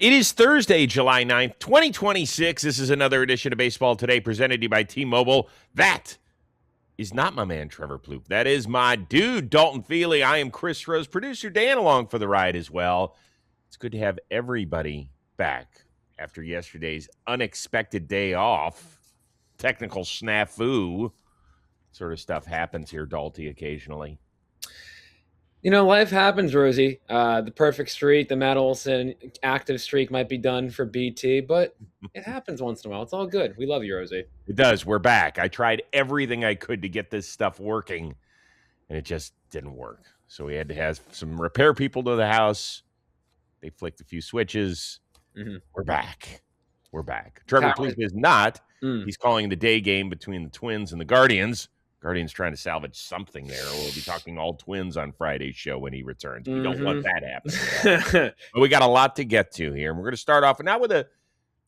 It is Thursday, July 9th, 2026. This is another edition of Baseball Today presented to you by T-Mobile. That is not my man, Trevor Plouffe. That is my dude, Dalton Feely. I am Chris Rose, producer Dan along for the ride as well. It's good to have everybody back after yesterday's unexpected day off. Technical snafu sort of stuff happens here, Dalty, occasionally. You know, life happens, Rosie. The perfect streak, the Matt Olson active streak might be done for BT, but it happens once in a while. It's all good. We love you, Rosie. It does. We're back. I tried everything I could to get this stuff working, and it just didn't work. So we had to have some repair people to the house. They flicked a few switches. Mm-hmm. We're back. We're back. Trevor Plouffe is not. He's calling the day game between the Twins and the Guardians. Guardians trying to salvage something there. We'll be talking all Twins on Friday's show when he returns. We don't want that happening. But we got a lot to get to here. And we're going to start off now with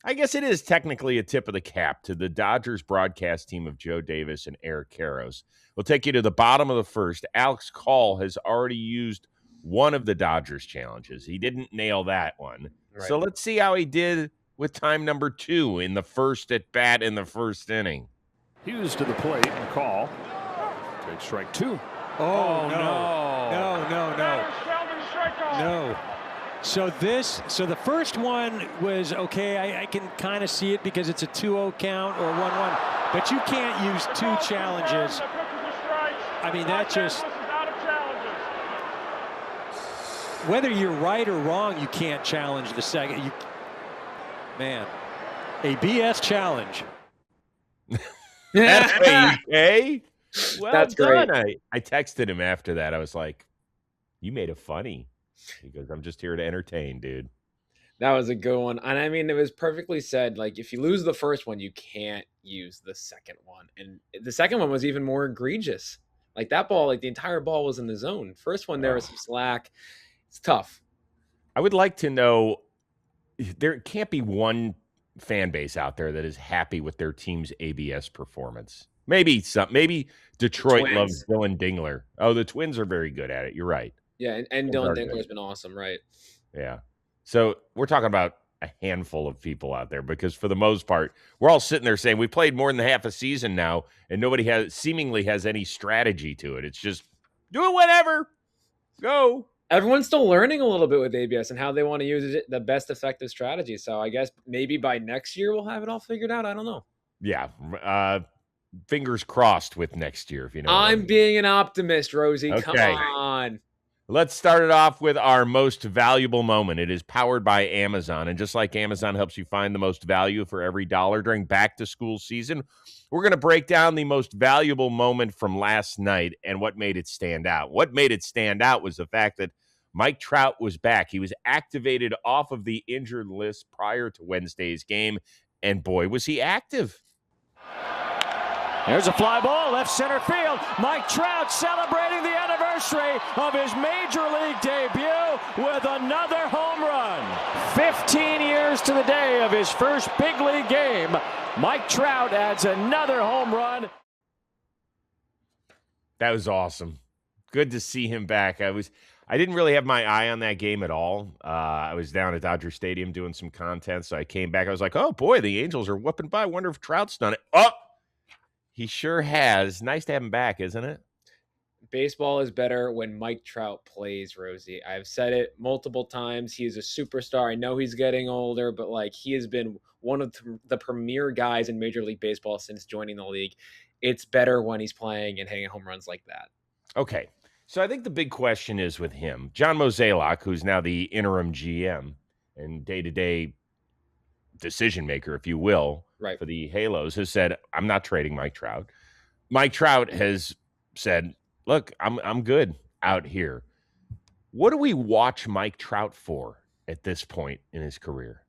I guess it is technically a tip of the cap to the Dodgers broadcast team of Joe Davis and Eric Karros. We'll take you to the bottom of the first. Alex Call has already used one of the Dodgers challenges. He didn't nail that one. Right. So let's see how he did with time number 2 in the first at bat in the first inning. Hughes to the plate and Call. Take strike 2. Oh, no. So the first one was okay. I can kind of see it because it's a 2-0 count or 1-1, but you can't use 2 challenges. I mean, that just, whether you're right or wrong, you can't challenge the second. Man, a BS challenge. That's okay. Well, that's done. Great. I texted him after that. I was like, you made it funny. He goes, I'm just here to entertain, dude. That was a good one. And I mean, it was perfectly said. Like, if you lose the first one, you can't use the second one. And the second one was even more egregious. Like, that ball, like the entire ball was in the zone. First one, there was some slack. It's tough. I would like to know, there can't be one fan base out there that is happy with their team's ABS performance. Maybe Detroit loves Dylan Dingler. Oh, the Twins are very good at it. You're right. Yeah, and Dylan Dingler's been awesome, right? Yeah. So we're talking about a handful of people out there because for the most part, we're all sitting there saying we played more than half a season now, and nobody seemingly has any strategy to it. It's just do it whatever. Go. Everyone's still learning a little bit with ABS and how they want to use it, the best effective strategy. So I guess maybe by next year we'll have it all figured out. I don't know. Yeah. Fingers crossed with next year, if you know. I'm being an optimist, Rosie. Okay. Come on. Let's start it off with our most valuable moment. It is powered by Amazon. And just like Amazon helps you find the most value for every dollar during back-to-school season, we're going to break down the most valuable moment from last night and what made it stand out. What made it stand out was the fact that Mike Trout was back. He was activated off of the injured list prior to Wednesday's game, and boy, was he active. There's a fly ball, left center field. Mike Trout celebrating the anniversary of his Major League debut with another home run. 15 years to the day of his first big league game. Mike Trout adds another home run. That was awesome. Good to see him back. I didn't really have my eye on that game at all. I was down at Dodger Stadium doing some content, so I came back. I was like, oh, boy, the Angels are whooping by. I wonder if Trout's done it. Oh! He sure has. Nice to have him back, isn't it? Baseball is better when Mike Trout plays, Rosie. I've said it multiple times. He's a superstar. I know he's getting older, but like he has been one of the premier guys in Major League Baseball since joining the league. It's better when he's playing and hitting home runs like that. Okay. So I think the big question is with him. John Mozeliak, who's now the interim GM and day-to-day decision maker, if you will, right, for the Halos, has said, I'm not trading Mike Trout. Mike Trout has said, look, I'm good out here. What do we watch Mike Trout for at this point in his career?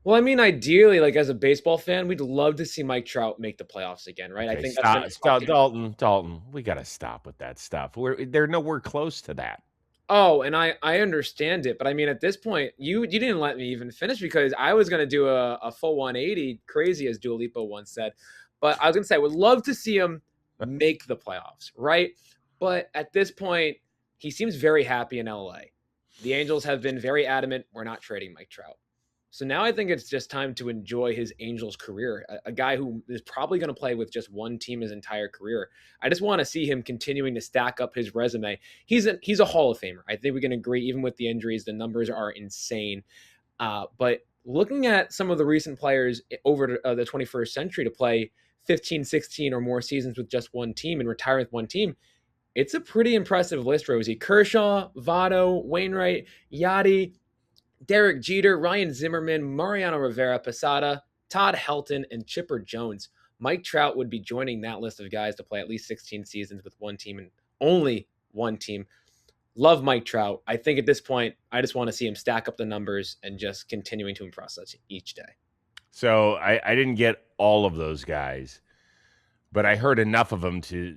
Well, I mean, ideally, like as a baseball fan, we'd love to see Mike Trout make the playoffs again, right? Okay, I think stop, Dalton, we got to stop with that stuff. They're nowhere close to that. Oh, and I understand it, but I mean, at this point, you didn't let me even finish because I was going to do a full 180, crazy as Dua Lipa once said. But I was going to say, I would love to see him make the playoffs, right? But at this point, he seems very happy in LA. the Angels have been very adamant, we're not trading Mike Trout. So now I think it's just time to enjoy his Angels career, a guy who is probably going to play with just one team his entire career. I just want to see him continuing to stack up his resume. He's a Hall of Famer. I think we can agree, even with the injuries, the numbers are insane. But looking at some of the recent players over the 21st century to play 15, 16 or more seasons with just one team and retire with one team, it's a pretty impressive list, Rosie. Kershaw, Votto, Wainwright, Yachty, Derek Jeter, Ryan Zimmerman, Mariano Rivera, Posada, Todd Helton, and Chipper Jones. Mike Trout would be joining that list of guys to play at least 16 seasons with one team and only one team. Love Mike Trout. I think at this point, I just want to see him stack up the numbers and just continuing to impress us each day. So I didn't get all of those guys, but I heard enough of them to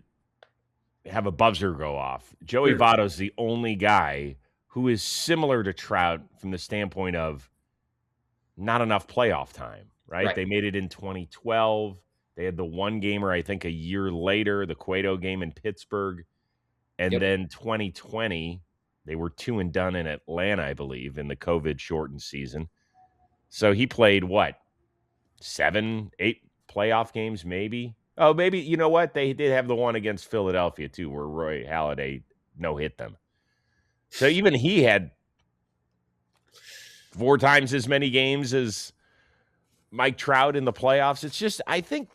have a buzzer go off. Joey Votto's the only guy who is similar to Trout from the standpoint of not enough playoff time, right? They made it in 2012. They had the one gamer, I think, a year later, the Cueto game in Pittsburgh. And then 2020, they were 2 and done in Atlanta, I believe, in the COVID shortened season. So he played what? 7, 8 playoff games, maybe? Oh, maybe, you know what? They did have the one against Philadelphia, too, where Roy Halladay no-hit them. So even he had 4 times as many games as Mike Trout in the playoffs. It's just, I think,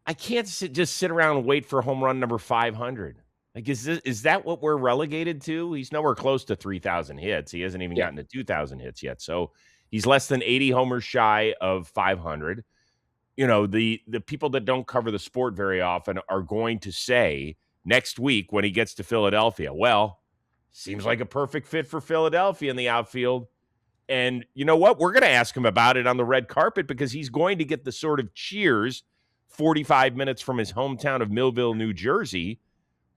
I can't just sit around and wait for home run number 500. Like, is that what we're relegated to? He's nowhere close to 3,000 hits. He hasn't even gotten to 2,000 hits yet. So he's less than 80 homers shy of 500. You know, the people that don't cover the sport very often are going to say next week when he gets to Philadelphia, well, seems like a perfect fit for Philadelphia in the outfield. And you know what? We're going to ask him about it on the red carpet because he's going to get the sort of cheers 45 minutes from his hometown of Millville, New Jersey,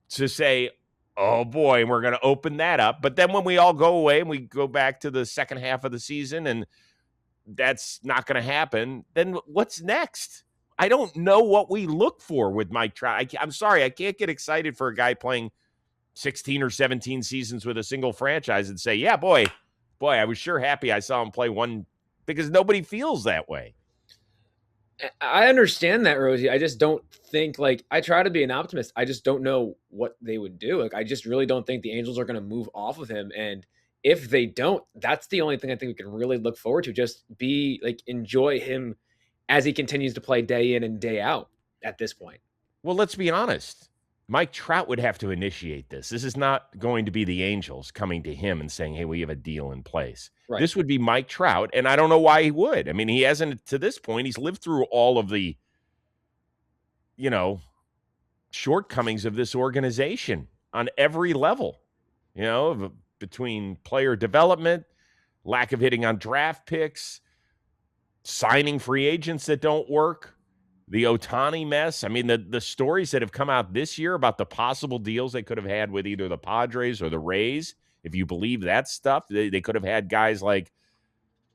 to say, oh boy, and we're going to open that up. But then when we all go away and we go back to the second half of the season and that's not going to happen, then what's next? I don't know what we look for with Mike Trout. I'm sorry, I can't get excited for a guy playing 16 or 17 seasons with a single franchise and say, yeah, boy, I was sure happy I saw him play one, because nobody feels that way. I understand that, Rosie. I just don't think, like, I try to be an optimist. I just don't know what they would do. Like, I just really don't think the Angels are going to move off of him. And if they don't, that's the only thing I think we can really look forward to. Just be like, enjoy him as he continues to play day in and day out at this point. Well, let's be honest. Mike Trout would have to initiate this. This is not going to be the Angels coming to him and saying, hey, we have a deal in place. Right. This would be Mike Trout, and I don't know why he would. I mean, he hasn't, to this point, he's lived through all of the, you know, shortcomings of this organization on every level, you know, between player development, lack of hitting on draft picks, signing free agents that don't work, the Ohtani mess. I mean, the stories that have come out this year about the possible deals they could have had with either the Padres or the Rays, if you believe that stuff, they could have had guys like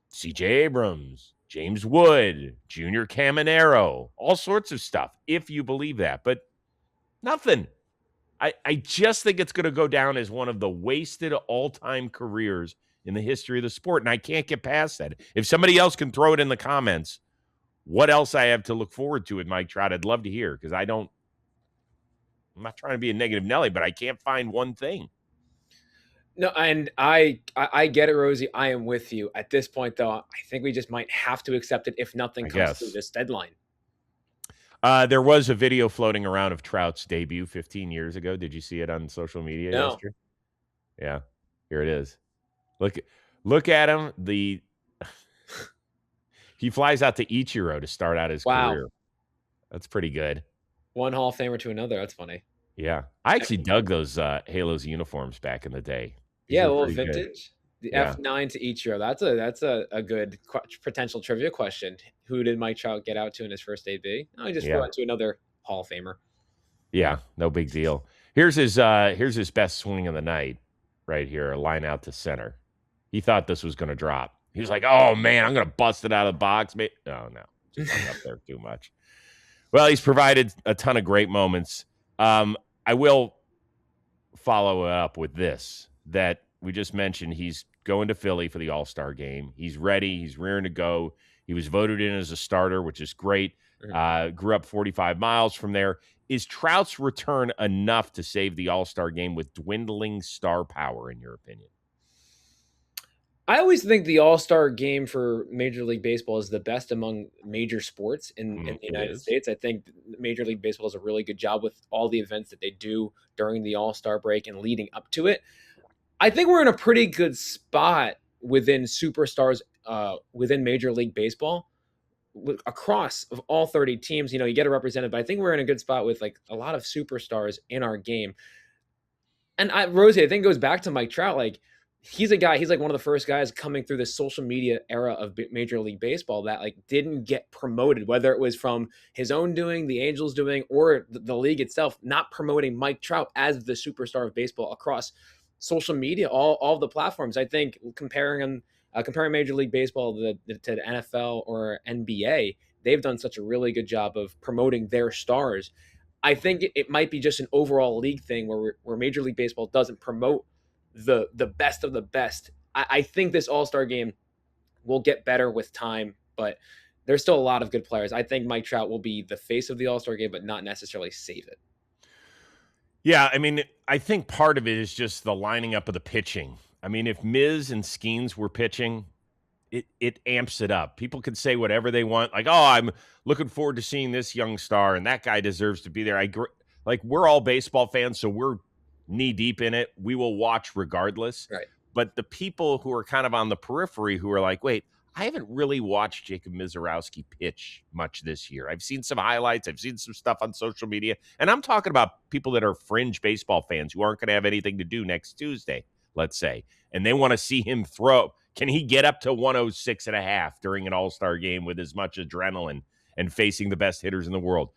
C.J. Abrams, James Wood, Junior Caminero, all sorts of stuff, if you believe that. But nothing. I just think it's going to go down as one of the wasted all-time careers in the history of the sport, and I can't get past that. If somebody else can throw it in the comments, what else I have to look forward to with Mike Trout, I'd love to hear, because I'm not trying to be a negative Nelly, but I can't find one thing. No, and I get it, Rosie. I am with you. At this point, though, I think we just might have to accept it if nothing comes through this deadline. There was a video floating around of Trout's debut 15 years ago. Did you see it on social media yesterday? Yeah, here it is. Look at him. He flies out to Ichiro to start out his career. That's pretty good. One Hall of Famer to another. That's funny. Yeah. I actually dug those Halos uniforms back in the day. Yeah, a little vintage. Good. The F9 to Ichiro. That's a good potential trivia question. Who did Mike Trout get out to in his first AB? Oh, he just flew out to another Hall of Famer. Yeah, no big deal. Here's his best swing of the night right here, a line out to center. He thought this was going to drop. He was like, oh, man, I'm going to bust it out of the box. Oh, no. Just hung up there too much. Well, he's provided a ton of great moments. I will follow up with this, that we just mentioned he's going to Philly for the All-Star game. He's ready. He's rearing to go. He was voted in as a starter, which is great. Grew up 45 miles from there. Is Trout's return enough to save the All-Star game with dwindling star power, in your opinion? I always think the All-Star game for Major League Baseball is the best among major sports in the United States. I think Major League Baseball does a really good job with all the events that they do during the All-Star break and leading up to it. I think we're in a pretty good spot within superstars within Major League Baseball across of all 30 teams. You get it represented, but I think we're in a good spot with like a lot of superstars in our game. And Rosie, I think it goes back to Mike Trout. Like, he's like one of the first guys coming through this social media era of Major League Baseball that like didn't get promoted, whether it was from his own doing, the Angels doing, or the league itself not promoting Mike Trout as the superstar of baseball across social media, all the platforms. I think comparing Major League Baseball to the NFL or NBA, they've done such a really good job of promoting their stars. I think it might be just an overall league thing where Major League Baseball doesn't promote the best of the best. I think this All-Star game will get better with time, but there's still a lot of good players. I think Mike Trout will be the face of the All-Star game, but not necessarily save it. Yeah, I mean, I think part of it is just the lining up of the pitching. I mean, if Miz and Skeens were pitching, it amps it up. People can say whatever they want, like, oh, I'm looking forward to seeing this young star, and that guy deserves to be there. Like, we're all baseball fans, so we're knee-deep in it. We will watch regardless. Right. But the people who are kind of on the periphery who are like, wait, I haven't really watched Jacob Misiorowski pitch much this year. I've seen some highlights. I've seen some stuff on social media. And I'm talking about people that are fringe baseball fans who aren't going to have anything to do next Tuesday, let's say. And they want to see him throw. Can he get up to 106.5 during an All-Star game with as much adrenaline and facing the best hitters in the world?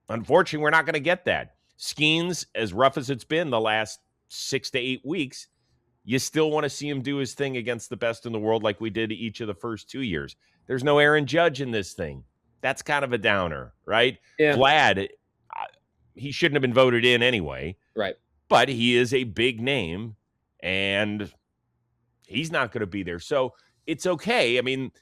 Unfortunately, we're not going to get that. Skeens, as rough as it's been the last 6 to 8 weeks, you still want to see him do his thing against the best in the world like we did each of the first 2 years. There's no Aaron Judge in this thing. That's kind of a downer, right? Yeah. Vlad, he shouldn't have been voted in anyway. Right. But he is a big name, and he's not going to be there. So it's okay. I mean,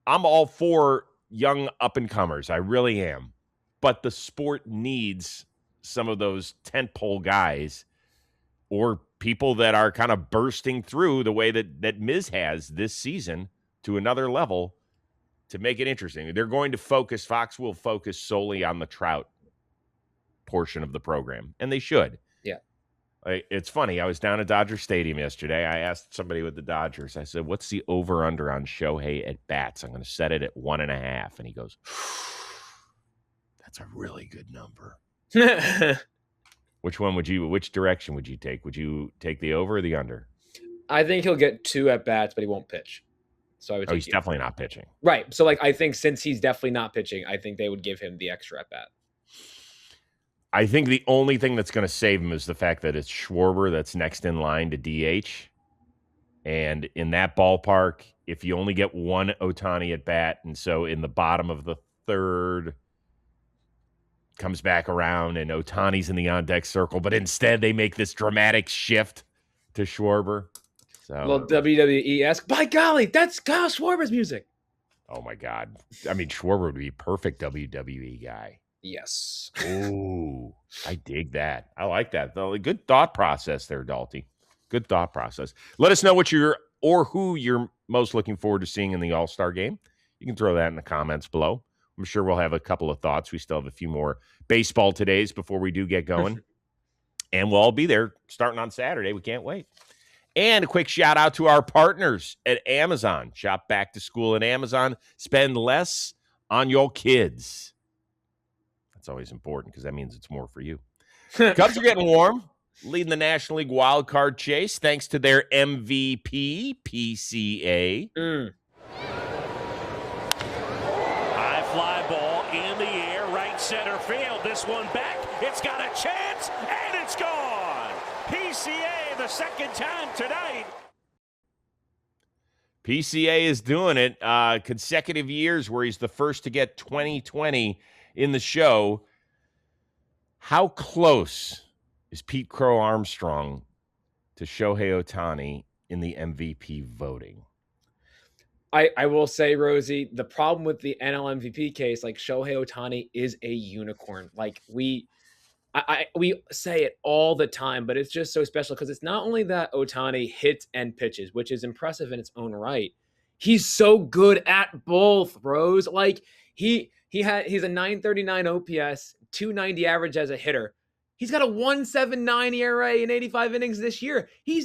I'm all for young up-and-comers. I really am. But the sport needs some of those tentpole guys or people that are kind of bursting through the way that Miz has this season to another level to make it interesting. They're going to focus, Fox will focus solely on the Trout portion of the program, and they should. Yeah. It's funny. I was down at Dodger Stadium yesterday. I asked somebody with the Dodgers, I said, what's the over-under on Shohei at bats? I'm going to set it at 1.5. And he goes, that's a really good number. Which direction would you take? Would you take the over or the under? I think he'll get 2 at bats, but he won't pitch. So I would. He's definitely not pitching. Right. So I think since he's definitely not pitching, I think they would give him the extra at bat. I think the only thing that's going to save him is the fact that it's Schwarber that's next in line to DH. And in that ballpark, if you only get one Ohtani at bat, and so in the bottom of the third, comes back around and Ohtani's in the on-deck circle, but instead they make this dramatic shift to Schwarber. So, well, WWE-esque. By golly, that's Kyle Schwarber's music. Oh, my God. I mean, Schwarber would be a perfect WWE guy. Yes. Ooh, I dig that. I like that. Good thought process there, Dalty. Good thought process. Let us know who you're most looking forward to seeing in the All-Star game. You can throw that in the comments below. I'm sure we'll have a couple of thoughts. We still have a few more baseball todays before we do get going. And we'll all be there starting on Saturday. We can't wait. And a quick shout out to our partners at Amazon. Shop back to school at Amazon. Spend less on your kids. That's always important because that means it's more for you. Cubs are getting warm, leading the National League wild card chase thanks to their MVP, PCA. Fly ball in the air, right center field. This one back. It's got a chance, and it's gone. PCA the second time tonight. PCA is doing it. Consecutive years where he's the first to get 2020 in the show. How close is Pete Crow-Armstrong to Shohei Ohtani in the MVP voting? I will say, Rosie, the problem with the NL MVP case, like Shohei Ohtani is a unicorn. Like we say it all the time, but it's just so special because it's not only that Ohtani hits and pitches, which is impressive in its own right. He's so good at both, Rose. Like he's a 939 OPS, 290 average as a hitter. He's got a 1.79 ERA in 85 innings this year. He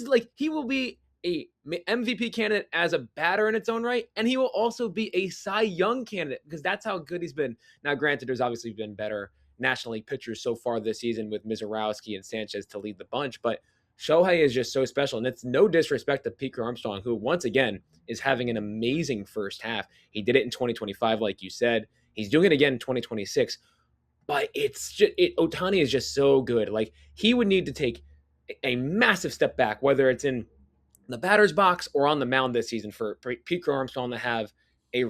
will be a MVP candidate as a batter in its own right, and he will also be a Cy Young candidate because that's how good he's been. Now, granted, there's obviously been better National League pitchers so far this season with Mizorowski and Sanchez to lead the bunch, but Shohei is just so special, and it's no disrespect to Pete Crow-Armstrong, who once again is having an amazing first half. He did it in 2025, like you said. He's doing it again in 2026, but Ohtani is just so good. Like he would need to take a massive step back, whether it's in the batter's box or on the mound this season, for Pete Crow-Armstrong to have a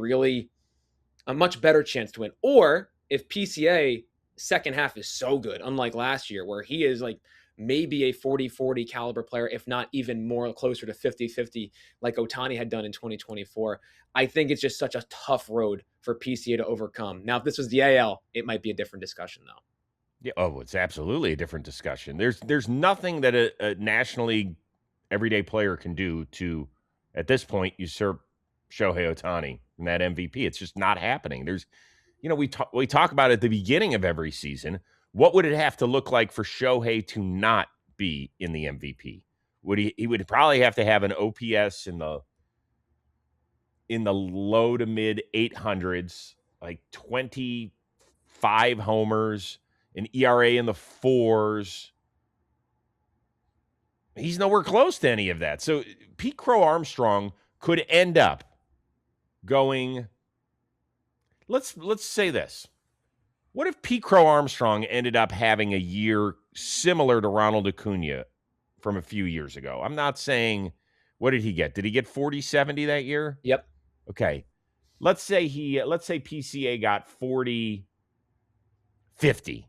much better chance to win. Or if PCA second half is so good, unlike last year where he is like maybe a 40-40 caliber player, if not even more closer to 50-50 like Ohtani had done in 2024. I think it's just such a tough road for PCA to overcome. Now, if this was the AL, it might be a different discussion though. Yeah, oh, it's absolutely a different discussion. There's nothing that a National League everyday player can do to, at this point, usurp Shohei Ohtani in that MVP. It's just not happening. We talk about at the beginning of every season, what would it have to look like for Shohei to not be in the MVP? He would probably have to have an OPS in the low to mid 800s, like 25 homers, an ERA in the 4s. He's nowhere close to any of that. So Pete Crow-Armstrong could end up going, let's say this. What if Pete Crow-Armstrong ended up having a year similar to Ronald Acuna from a few years ago? I'm not saying, what did he get? Did he get 40-70 that year? Yep. Okay. Let's say PCA got 40-50, which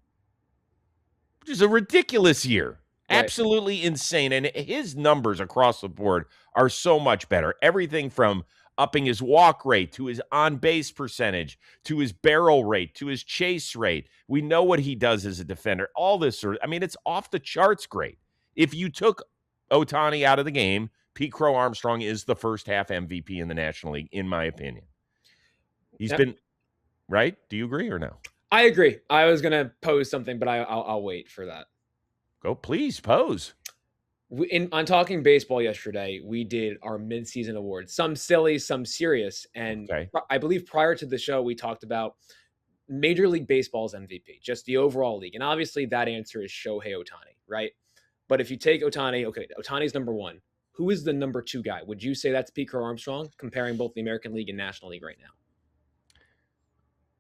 is a ridiculous year. Right. Absolutely insane. And his numbers across the board are so much better. Everything from upping his walk rate to his on-base percentage to his barrel rate to his chase rate. We know what he does as a defender. All this it's off the charts great. If you took Ohtani out of the game, Pete Crow-Armstrong is the first half MVP in the National League, in my opinion. He's been right. Do you agree or no? I agree. I was going to pose something, but I'll wait for that. Go, please, pose. On Talking Baseball yesterday, we did our mid-season awards. Some silly, some serious. And okay. I believe prior to the show, we talked about Major League Baseball's MVP, just the overall league. And obviously that answer is Shohei Ohtani, right? But if you take Ohtani, okay, Ohtani's number one. Who is the number two guy? Would you say that's Pete Crow-Armstrong, comparing both the American League and National League right now?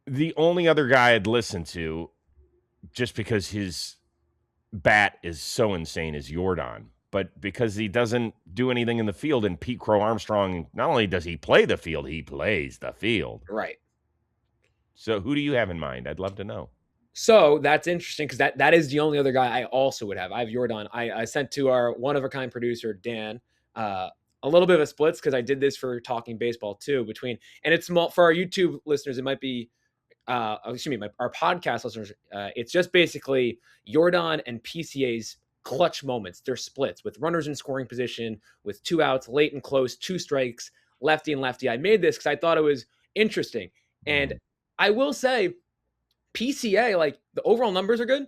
The only other guy I'd listen to, just because his bat is so insane, is Yordan. But because he doesn't do anything in the field, and Pete Crow-Armstrong, not only does he play the field, he plays the field. Right. So who do you have in mind? I'd love to know. So that's interesting because that is the only other guy I also would have. I have Yordan. I sent to our one-of-a-kind producer, Dan, a little bit of a splits because I did this for Talking Baseball too. And it's small for our YouTube listeners. It might be, our podcast listeners. It's just basically Yordan and PCA's clutch moments. They're splits with runners in scoring position, with 2 outs, late and close, 2 strikes, lefty and lefty. I made this because I thought it was interesting. And I will say, PCA, like the overall numbers are good.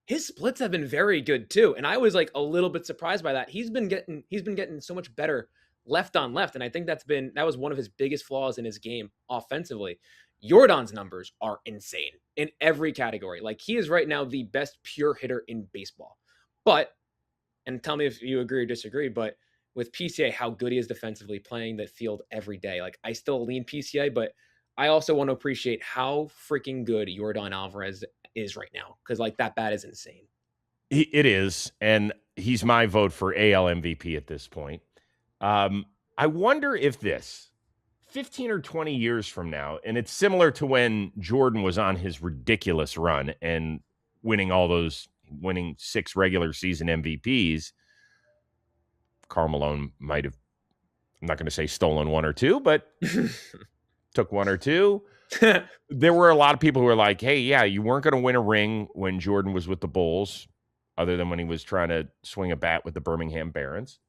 His splits have been very good too. And I was like a little bit surprised by that. He's been getting so much better left on left. And I think that was one of his biggest flaws in his game offensively. Yordan's numbers are insane in every category. Like he is right now the best pure hitter in baseball. But, and tell me if you agree or disagree, but with PCA, how good he is defensively playing the field every day. Like I still lean PCA, but I also want to appreciate how freaking good Yordan Alvarez is right now. Because like that bat is insane. It is. And he's my vote for AL MVP at this point. I wonder if 15 or 20 years from now, and it's similar to when Jordan was on his ridiculous run and winning 6 regular season MVPs. Karl Malone might have, I'm not going to say stolen one or two, but took one or two. There were a lot of people who were like, hey, yeah, you weren't going to win a ring when Jordan was with the Bulls, other than when he was trying to swing a bat with the Birmingham Barons.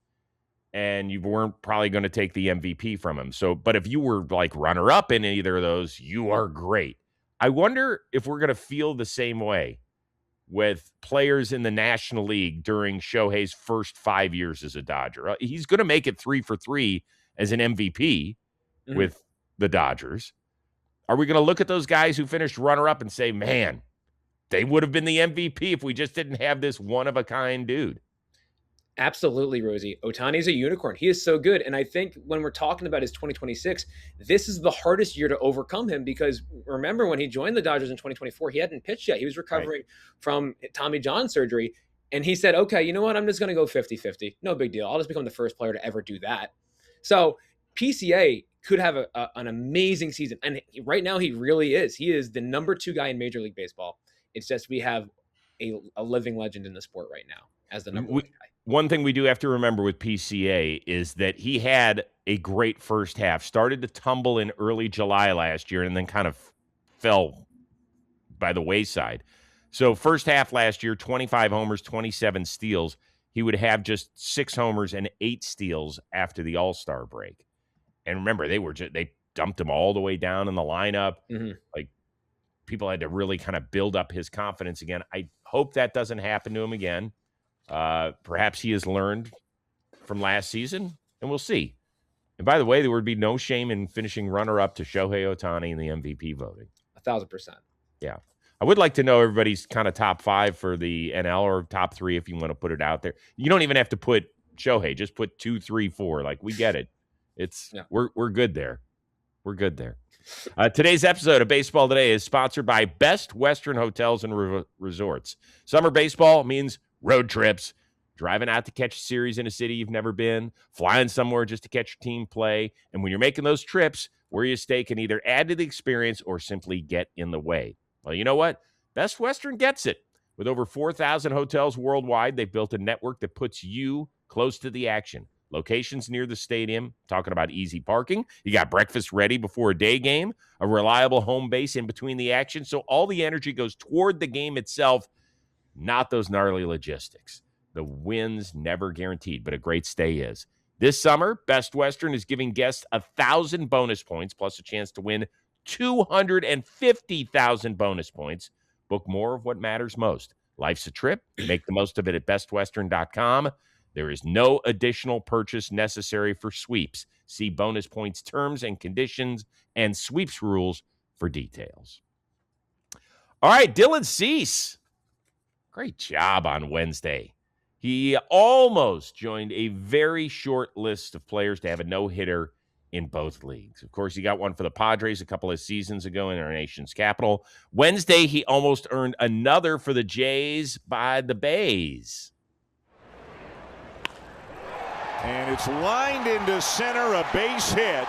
And you weren't probably going to take the MVP from him. So, but if you were like runner up in either of those, you are great. I wonder if we're going to feel the same way with players in the National League during Shohei's first 5 years as a Dodger. He's going to make it 3 for 3 as an MVP with the Dodgers. Are we going to look at those guys who finished runner up and say, man, they would have been the MVP if we just didn't have this one-of-a-kind dude? Absolutely, Rosie. Ohtani's a unicorn. He is so good. And I think when we're talking about his 2026, this is the hardest year to overcome him, because remember when he joined the Dodgers in 2024, he hadn't pitched yet. He was recovering from Tommy John surgery. And he said, okay, you know what? I'm just going to go 50-50. No big deal. I'll just become the first player to ever do that. So PCA could have an amazing season. And right now he really is. He is the number 2 guy in Major League Baseball. It's just we have a living legend in the sport right now as the number 1 guy. One thing we do have to remember with PCA is that he had a great first half, started to tumble in early July last year, and then kind of fell by the wayside. So first half last year, 25 homers, 27 steals. He would have just 6 homers and 8 steals after the All-Star break. And remember, they dumped him all the way down in the lineup. Like, people had to really kind of build up his confidence again. I hope that doesn't happen to him again. Perhaps he has learned from last season, and we'll see. And by the way, there would be no shame in finishing runner-up to Shohei Ohtani in the MVP voting. 1,000%. Yeah. I would like to know everybody's kind of top 5 for the NL, or top 3 if you want to put it out there. You don't even have to put Shohei. Just put 2, 3, 4. Like, we get it. We're good there. We're good there. Today's episode of Baseball Today is sponsored by Best Western Hotels and Resorts. Summer baseball means road trips, driving out to catch a series in a city you've never been, flying somewhere just to catch your team play. And when you're making those trips, where you stay can either add to the experience or simply get in the way. Well, you know what? Best Western gets it. With over 4,000 hotels worldwide, they've built a network that puts you close to the action. Locations near the stadium, talking about easy parking. You got breakfast ready before a day game, a reliable home base in between the action. So all the energy goes toward the game itself, not those gnarly logistics. The win's never guaranteed, but a great stay is. This summer, Best Western is giving guests 1,000 bonus points, plus a chance to win 250,000 bonus points. Book more of what matters most. Life's a trip. Make the most of it at bestwestern.com. There is no additional purchase necessary for sweeps. See bonus points terms and conditions and sweeps rules for details. All right, Dylan Cease. Great job on Wednesday. He almost joined a very short list of players to have a no-hitter in both leagues. Of course, he got one for the Padres a couple of seasons ago in our nation's capital. Wednesday, he almost earned another for the Jays by the Bays. And it's lined into center, a base hit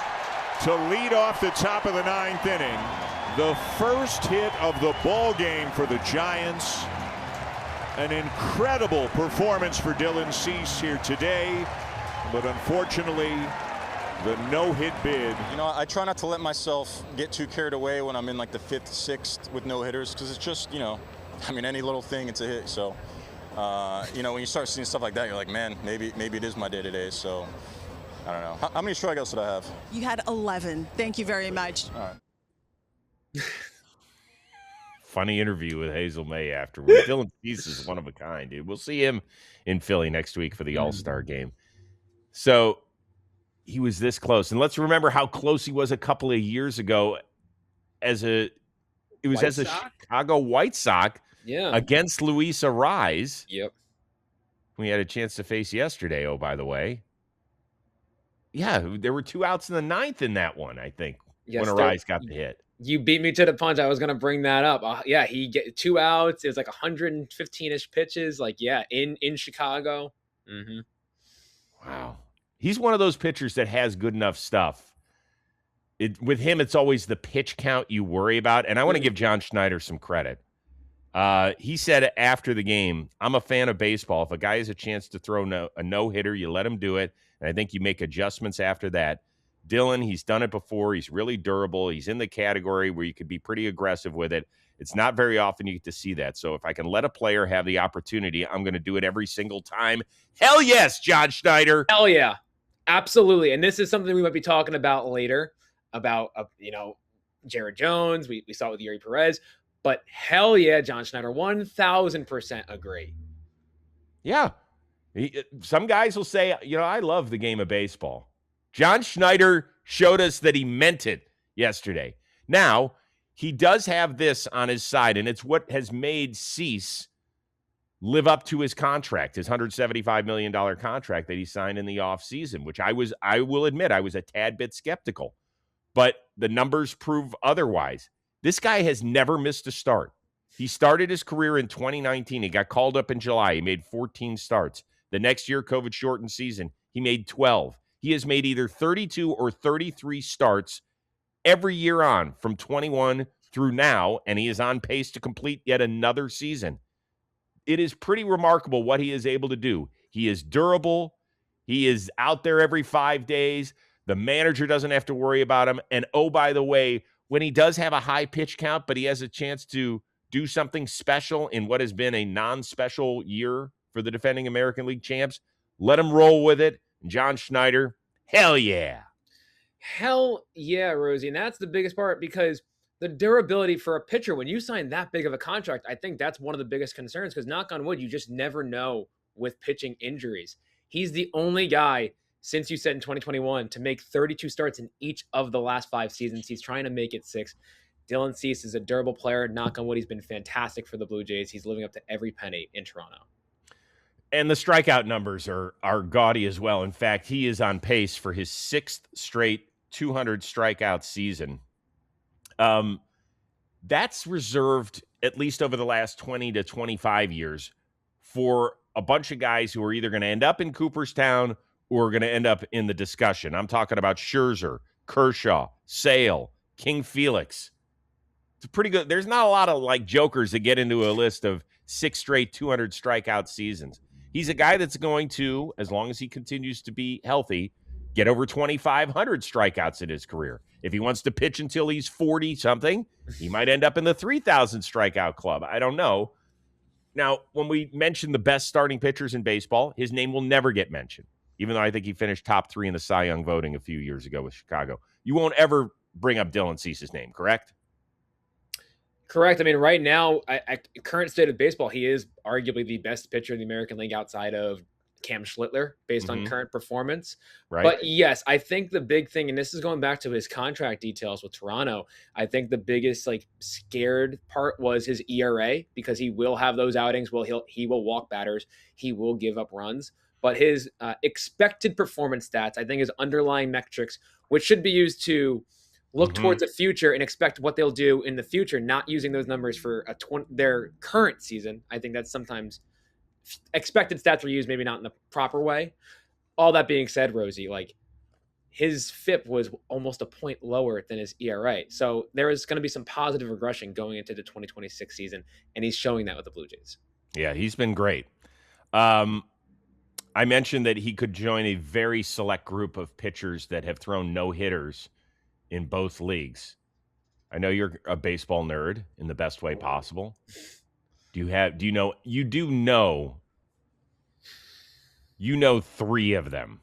to lead off the top of the 9th inning. The first hit of the ball game for the Giants. An incredible performance for Dylan Cease here today, but unfortunately, the no-hit bid. You know, I try not to let myself get too carried away when I'm in like the 5th, 6th with no hitters, because it's just, you know, I mean, any little thing, it's a hit. So, you know, when you start seeing stuff like that, you're like, man, maybe it is my day today. So, I don't know. How many strikeouts did I have? You had 11. Thank you very much. All right. Funny interview with Hazel May afterward. Dylan Cease is one of a kind, dude. We'll see him in Philly next week for the All-Star game. So he was this close. And let's remember how close he was a couple of years ago as a Chicago White Sox against Luis Arraez. Yep. We had a chance to face yesterday, oh, by the way. Yeah, there were 2 outs in the 9th in that one, I think, when Arraez got the hit. You beat me to the punch. I was going to bring that up. Yeah, he get 2 outs. It was like 115-ish pitches. Like, yeah, in Chicago. Mm-hmm. Wow. He's one of those pitchers that has good enough stuff. With him, it's always the pitch count you worry about. And I want to give John Schneider some credit. He said after the game, I'm a fan of baseball. If a guy has a chance to throw a no-hitter, you let him do it. And I think you make adjustments after that. Dylan, he's done it before. He's really durable. He's in the category where you could be pretty aggressive with it. It's not very often you get to see that. So if I can let a player have the opportunity, I'm going to do it every single time. Hell yes, John Schneider. Hell yeah. Absolutely. And this is something we might be talking about later about, Jared Jones. We saw it with Yuri Perez. But hell yeah, John Schneider, 1,000% agree. Yeah. Some guys will say, I love the game of baseball. John Schneider showed us that he meant it yesterday. Now, he does have this on his side, and it's what has made Cease live up to his contract, his $175 million contract that he signed in the offseason, which I will admit, I was a tad bit skeptical. But the numbers prove otherwise. This guy has never missed a start. He started his career in 2019. He got called up in July. He made 14 starts. The next year, COVID-shortened season, he made 12. He has made either 32 or 33 starts every year on from 21 through now, and he is on pace to complete yet another season. It is pretty remarkable what he is able to do. He is durable. He is out there every 5 days. The manager doesn't have to worry about him. And oh, by the way, when he does have a high pitch count, but he has a chance to do something special in what has been a non-special year for the defending American League champs, let him roll with it. John Schneider, hell yeah. Hell yeah, Rosie. And that's the biggest part because the durability for a pitcher, when you sign that big of a contract, I think that's one of the biggest concerns because knock on wood, you just never know with pitching injuries. He's the only guy since you said in 2021 to make 32 starts in each of the last 5 seasons. He's trying to make it 6. Dylan Cease is a durable player. Knock on wood, he's been fantastic for the Blue Jays. He's living up to every penny in Toronto. And the strikeout numbers are gaudy as well. In fact, he is on pace for his 6th straight 200 strikeout season. That's reserved, at least over the last 20 to 25 years, for a bunch of guys who are either going to end up in Cooperstown or are going to end up in the discussion. I'm talking about Scherzer, Kershaw, Sale, King Felix. It's pretty good. There's not a lot of jokers that get into a list of 6 straight 200 strikeout seasons. He's a guy that's going to, as long as he continues to be healthy, get over 2,500 strikeouts in his career. If he wants to pitch until he's 40-something, he might end up in the 3,000 strikeout club. I don't know. Now, when we mention the best starting pitchers in baseball, his name will never get mentioned, even though I think he finished top 3 in the Cy Young voting a few years ago with Chicago. You won't ever bring up Dylan Cease's name, correct? Correct. I mean, right now, at current state of baseball, he is arguably the best pitcher in the American League outside of Cam Schlittler based on current performance. Right. But yes, I think the big thing, and this is going back to his contract details with Toronto, I think the biggest scared part was his ERA because he will have those outings. He will walk batters. He will give up runs. But his expected performance stats, I think his underlying metrics, which should be used to look towards the future and expect what they'll do in the future, not using those numbers for their current season. I think that's sometimes expected stats are used, maybe not in the proper way. All that being said, Rosie, his FIP was almost a point lower than his ERA. So there is going to be some positive regression going into the 2026 season, and he's showing that with the Blue Jays. Yeah, he's been great. I mentioned that he could join a very select group of pitchers that have thrown no-hitters in both leagues. I know you're a baseball nerd in the best way possible. You know 3 of them.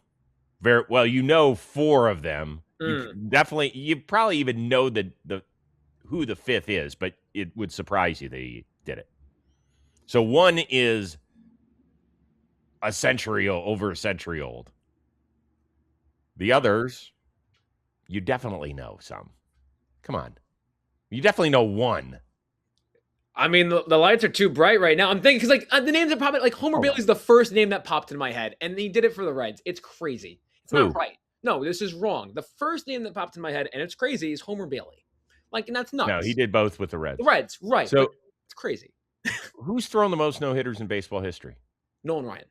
Very well, you know 4 of them. You probably even know who the 5th is, but it would surprise you that he did it. So one is over a century old. The others, you definitely know some. Come on. You definitely know one. I mean, the lights are too bright right now. I'm thinking, because the names are probably, Homer Bailey's the first name that popped in my head, and he did it for the Reds. It's crazy. It's not right. No, this is wrong. The first name that popped in my head, and it's crazy, is Homer Bailey. And that's nuts. No, he did both with the Reds. The Reds, right. So it's crazy. Who's thrown the most no-hitters in baseball history? Nolan Ryan.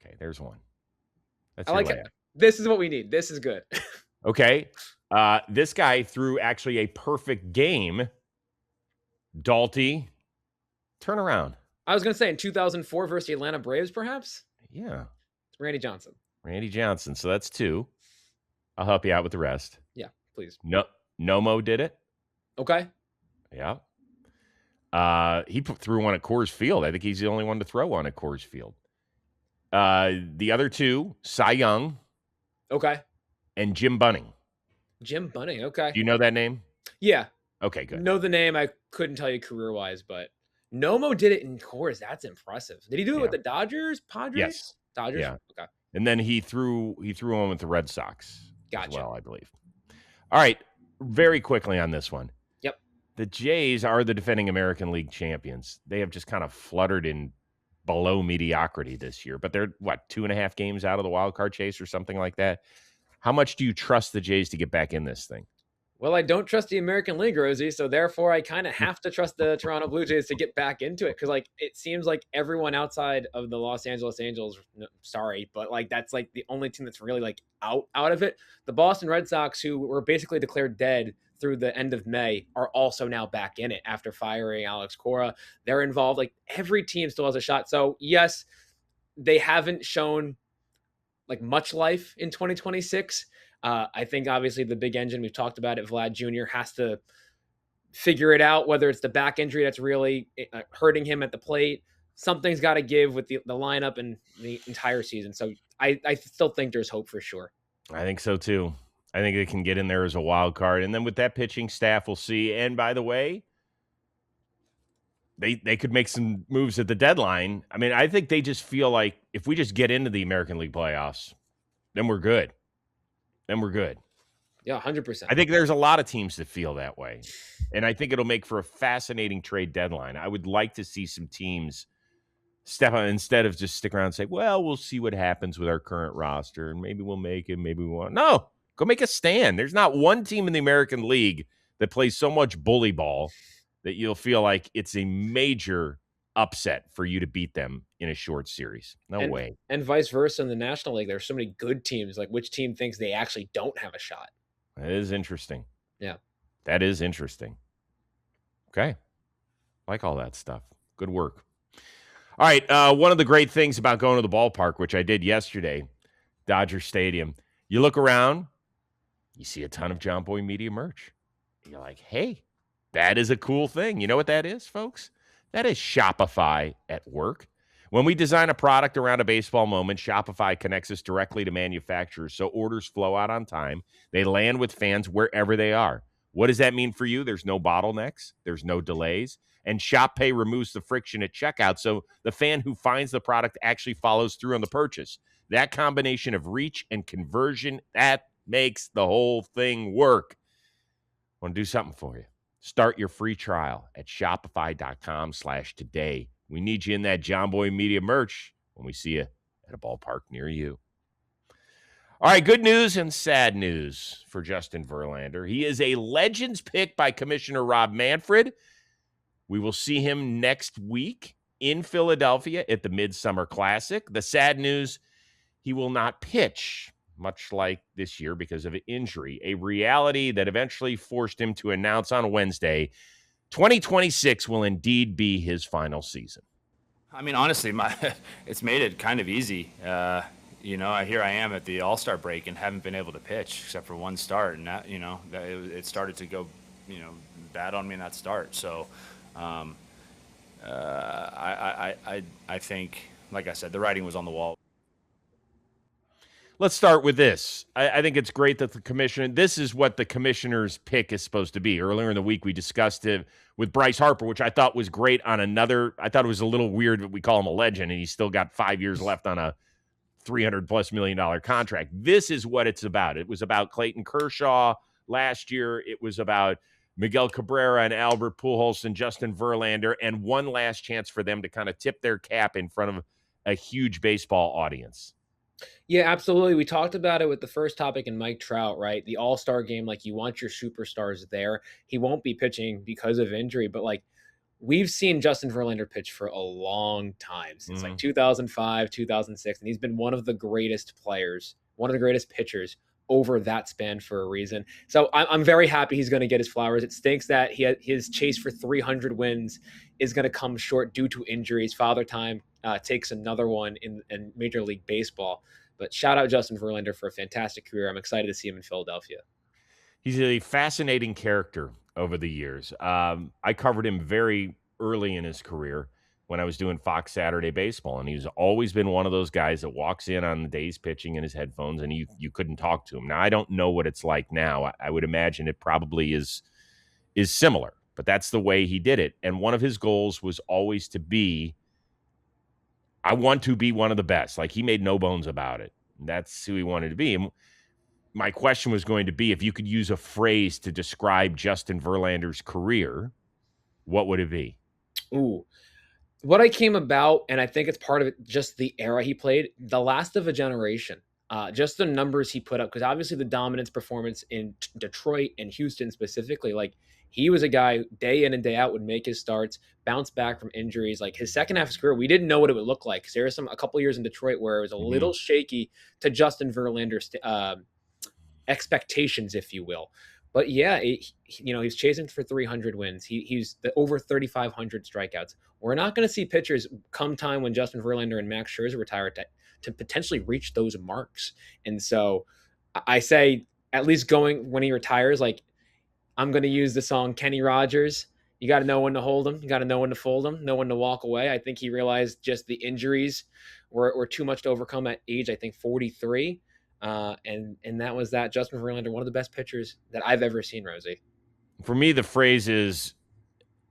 Okay, there's one. I like it. This is what we need. This is good. Okay. This guy threw actually a perfect game. Dalty, Turn around. I was going to say in 2004 versus the Atlanta Braves, perhaps? Yeah. Randy Johnson. Randy Johnson. So that's 2. I'll help you out with the rest. Yeah, please. No, Nomo did it. Okay. Yeah. He threw one at Coors Field. I think he's the only one to throw one at Coors Field. The other 2, Cy Young. Okay. And Jim Bunning. Jim Bunning. Okay. Do you know that name? Yeah. Okay, good. Know the name. I couldn't tell you career-wise, but Nomo did it in Coors. That's impressive. Did he do it with the Dodgers, Padres? Yes. Dodgers? Yeah. Okay. And then he threw one with the Red Sox Gotcha. as well, I believe. All right. Very quickly on this one. Yep. The Jays are the defending American League champions. They have just kind of fluttered in below mediocrity this year, but they're 2.5 games out of the wild card chase or something like that. How much do you trust the Jays to get back in this thing? Well, I don't trust the American League, Rosie, so therefore I kind of have to trust the Toronto Blue Jays to get back into it, because it seems like everyone outside of the Los Angeles Angels, sorry, but that's the only team that's really out of it. The Boston Red Sox, who were basically declared dead through the end of May, are also now back in it after firing Alex Cora. They're involved. Every team still has a shot. So yes, they haven't shown much life in 2026. I think obviously the big engine, we've talked about it, Vlad Jr. has to figure it out, whether it's the back injury that's really hurting him at the plate. Something's got to give with the lineup and the entire season. So I still think there's hope for sure. I think so too. I think they can get in there as a wild card. And then with that pitching staff, we'll see. And by the way, they could make some moves at the deadline. I mean, I think they just feel like if we just get into the American League playoffs, then we're good. Yeah, 100%. I think there's a lot of teams that feel that way. And I think it'll make for a fascinating trade deadline. I would like to see some teams step on instead of just stick around and say, well, we'll see what happens with our current roster and maybe we'll make it, maybe we won't. No, go make a stand. There's not one team in the American League that plays so much bully ball that you'll feel like it's a major upset for you to beat them in a short series. No way. And vice versa in the National League. There's so many good teams. Which team thinks they actually don't have a shot? That is interesting. Yeah. That is interesting. Okay. Like all that stuff. Good work. All right. One of the great things about going to the ballpark, which I did yesterday, Dodger Stadium, you look around, you see a ton of John Boy Media merch. You're like, hey, that is a cool thing. You know what that is, folks? That is Shopify at work. When we design a product around a baseball moment, Shopify connects us directly to manufacturers so orders flow out on time. They land with fans wherever they are. What does that mean for you? There's no bottlenecks. There's no delays. And ShopPay removes the friction at checkout so the fan who finds the product actually follows through on the purchase. That combination of reach and conversion, that makes the whole thing work. I want to do something for you. Start your free trial at shopify.com/today. We need you in that John Boy Media merch when we see you at a ballpark near you. All right, good news and sad news for Justin Verlander. He is a Legends pick by Commissioner Rob Manfred. We will see him next week in Philadelphia at the Midsummer Classic. The sad news, he will not pitch, much like this year because of an injury, a reality that eventually forced him to announce on Wednesday 2026 will indeed be his final season. I mean, honestly, it's made it kind of easy. Here I am at the All-Star break and haven't been able to pitch except for one start, and that, it started to go, bad on me in that start. So, I think, like I said, the writing was on the wall. Let's start with this. I think it's great that the commissioner, this is what the commissioner's pick is supposed to be. Earlier in the week, we discussed it with Bryce Harper, which I thought was great on another. I thought it was a little weird that we call him a legend, and he's still got 5 years left on a $300+ million contract. This is what it's about. It was about Clayton Kershaw last year. It was about Miguel Cabrera and Albert Pujols and Justin Verlander, and one last chance for them to kind of tip their cap in front of a huge baseball audience. Yeah, absolutely. We talked about it with the first topic in Mike Trout, right? The All-Star game, you want your superstars there. He won't be pitching because of injury, but we've seen Justin Verlander pitch for a long time, since 2005, 2006, and he's been one of the greatest players, one of the greatest pitchers over that span for a reason. So I'm very happy he's going to get his flowers. It stinks that his chase for 300 wins is going to come short due to injuries. Father Time takes another one in Major League Baseball. But shout out Justin Verlander for a fantastic career. I'm excited to see him in Philadelphia. He's a fascinating character over the years. I covered him very early in his career when I was doing Fox Saturday Baseball, and he's always been one of those guys that walks in on the days pitching in his headphones, and you couldn't talk to him. Now, I don't know what it's like now. I would imagine it probably is similar, but that's the way he did it. And one of his goals was always to be, I want to be one of the best. Like, he made no bones about it. That's who he wanted to be. And my question was going to be, if you could use a phrase to describe Justin Verlander's career, what would it be? Ooh. What I came about, and I think it's part of it, just the era he played, the last of a generation. Just the numbers he put up, because obviously the dominance performance in Detroit and Houston specifically, like, he was a guy who day in and day out would make his starts, bounce back from injuries. Like, his second half of his career, we didn't know what it would look like, because there was a couple years in Detroit where it was a little shaky to Justin Verlander's expectations, if you will. But yeah, he's chasing for 300 wins. He's over 3,500 strikeouts. We're not going to see pitchers come time when Justin Verlander and Max Scherzer retire to potentially reach those marks. And so I say, at least going when he retires, like, I'm going to use the song Kenny Rogers. You got to know when to hold him. You got to know when to fold him, know when to walk away. I think he realized just the injuries were too much to overcome at age, I think, 43. And that was that. Justin Verlander, one of the best pitchers that I've ever seen, Rosie. For me, the phrase is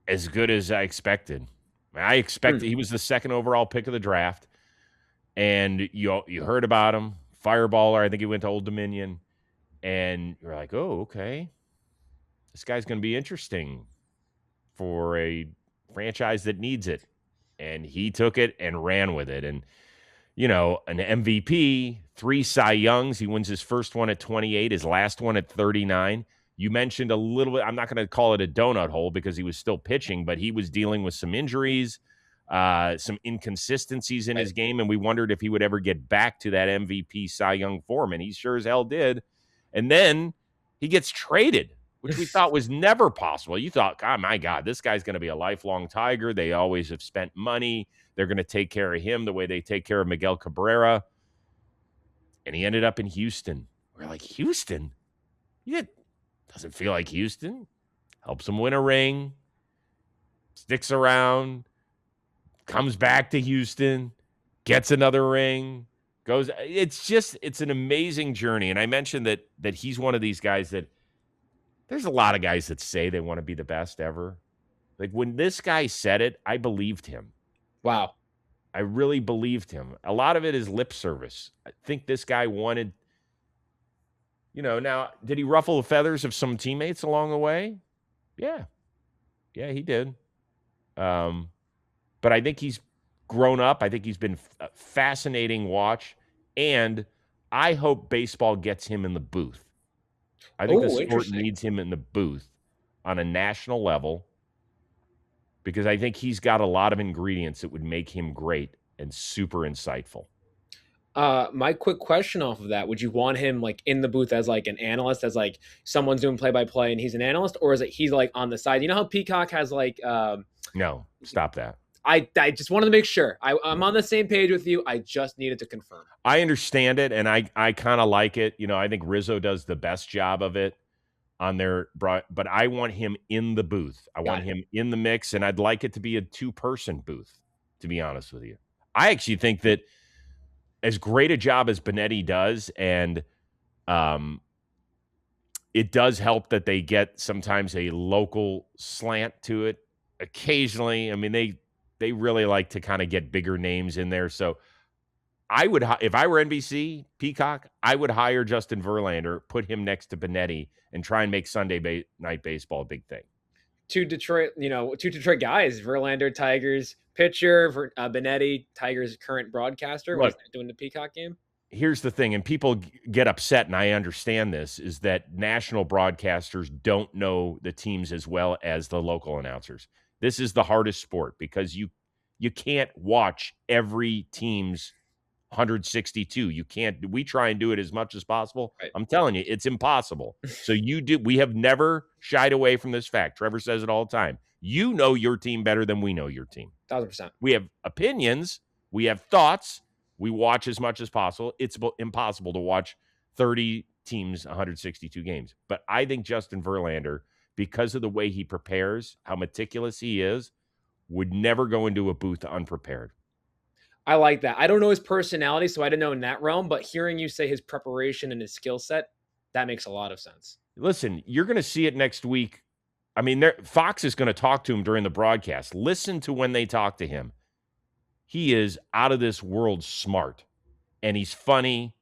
as good as I expected. I expected he was the second overall pick of the draft, and you heard about him, fireballer. I think he went to Old Dominion, and you're like, oh, okay, this guy's going to be interesting for a franchise that needs it. And he took it and ran with it. And an MVP, 3 Cy Youngs. He wins his first one at 28, his last one at 39. You mentioned a little bit, I'm not going to call it a donut hole because he was still pitching, but he was dealing with some injuries, some inconsistencies in his game, and we wondered if he would ever get back to that MVP Cy Young form, and he sure as hell did. And then he gets traded, which we thought was never possible. You thought, oh, my God, this guy's going to be a lifelong Tiger. They always have spent money. They're going to take care of him the way they take care of Miguel Cabrera. And he ended up in Houston. We're like, Houston? Doesn't feel like Houston. Helps him win a ring. Sticks around. Comes back to Houston. Gets another ring. Goes. It's an amazing journey. And I mentioned that he's one of these guys that there's a lot of guys that say they want to be the best ever. Like, when this guy said it, I believed him. Wow. I really believed him. A lot of it is lip service. I think this guy wanted, now, did he ruffle the feathers of some teammates along the way? Yeah. Yeah, he did. But I think he's grown up. I think he's been a fascinating watch. And I hope baseball gets him in the booth. I think the sport needs him in the booth on a national level, because I think he's got a lot of ingredients that would make him great and super insightful. My quick question off of that, would you want him like in the booth as like an analyst, as like someone's doing play-by-play and he's an analyst, or is it he's like on the side? You know how Peacock has like No, stop that. I just wanted to make sure. I'm on the same page with you. I just needed to confirm. I understand it, and I kind of like it. I think Rizzo does the best job of it on their, but I want him in the booth. I want him in the mix, and I'd like it to be a 2-person booth, to be honest with you. I actually think that as great a job as Benetti does, and it does help that they get sometimes a local slant to it occasionally. I mean, they really like to kind of get bigger names in there. So I would, if I were NBC, Peacock, I would hire Justin Verlander, put him next to Benetti, and try and make Sunday Night Baseball a big thing. Two Detroit guys, Verlander, Tigers pitcher, Benetti, Tigers current broadcaster. What is that doing the Peacock game? Here's the thing, and people get upset, and I understand this, is that national broadcasters don't know the teams as well as the local announcers. This is the hardest sport because you can't watch every team's 162. You can't. We try and do it as much as possible. Right. I'm telling you, it's impossible. So we have never shied away from this fact. Trevor says it all the time. You know your team better than we know your team. 1,000%. We have opinions. We have thoughts. We watch as much as possible. It's impossible to watch 30 teams, 162 games. But I think Justin Verlander, because of the way he prepares, how meticulous he is, would never go into a booth unprepared. I like that. I don't know his personality, so I didn't know in that realm, but hearing you say his preparation and his skill set, that makes a lot of sense. Listen, you're going to see it next week. I mean, Fox is going to talk to him during the broadcast. Listen to when they talk to him. He is out of this world smart, and he's funny.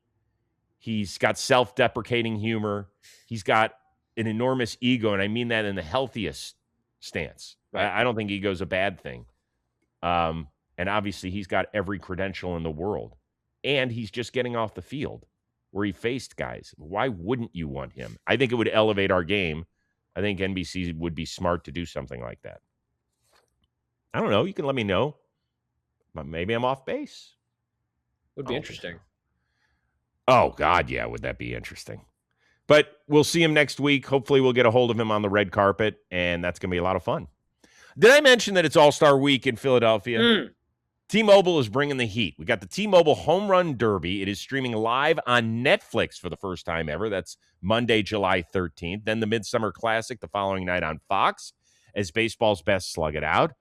He's got self-deprecating humor. He's got an enormous ego, and I mean that in the healthiest stance. Right. I don't think ego's a bad thing. And obviously, he's got every credential in the world. And he's just getting off the field where he faced guys. Why wouldn't you want him? I think it would elevate our game. I think NBC would be smart to do something like that. I don't know. You can let me know. But maybe I'm off base. Would be interesting. Oh, God, yeah. Would that be interesting? But we'll see him next week. Hopefully, we'll get a hold of him on the red carpet, and that's going to be a lot of fun. Did I mention that it's All-Star Week in Philadelphia? T-Mobile is bringing the heat. We got the T-Mobile Home Run Derby. It is streaming live on Netflix for the first time ever. That's Monday, July 13th. Then the Midsummer Classic the following night on Fox as baseball's best slug it out.